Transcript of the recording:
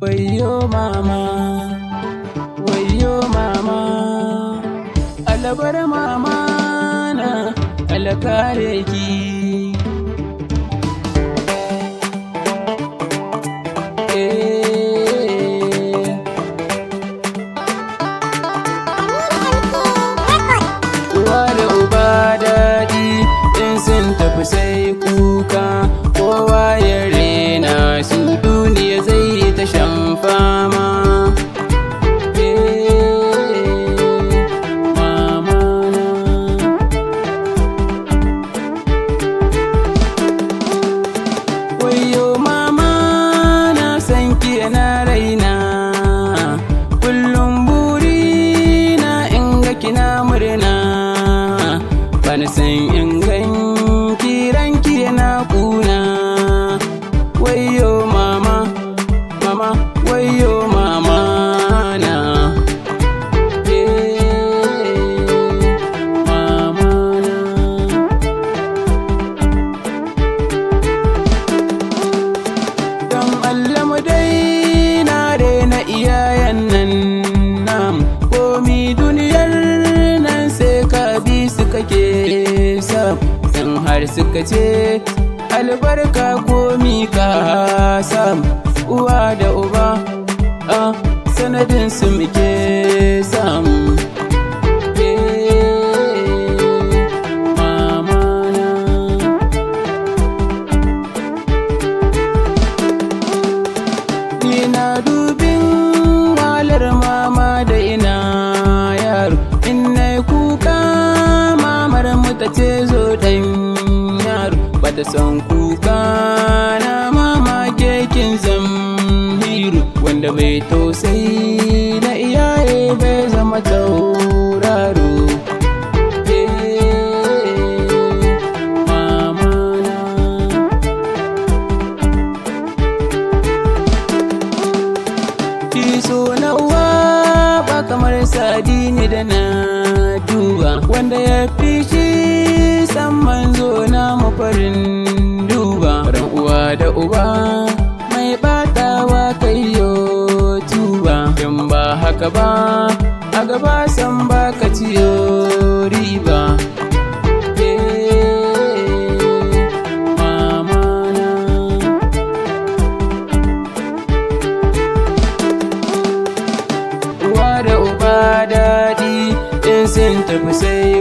Wayyo mama, wayyo mama, alabar mama na alkare ki. Uwa da uba daɗi in sun tafi sai kuka, kowa ya rena su duniya zai ta shan fama. Wayyo mama na san ki na raina, kullum burina in ga kina murna, bani san in gan kiranki yana kuna. Wayyo mama, mama, wayyo mama na, mama na. Don Allah mu daina rena iyayen nan nam, komi duniyar nan sai ka bi su kake sam. In har suka ce albarka komi ka sam, uwa da uba sanadin su muke sam. Mama na. Ni na dubin walar mama da ina yaro, in nai kuka mamar mu ta ce zo dan yaro, bata son kuka na mama kekin zamhiru, wanda bai tausayi na iyaye bai zama tauraro. Mama na. Kiso na uwa ba kamar sadini da na duba, wanda ya fi shi san manzo na mafarin duba. Ran uwa da uba mai batawa kayyo tuba, in ba haka ba a gaba san ba ka ciyo riba. Mama na. Uwa da uba daɗi in sun tafi sai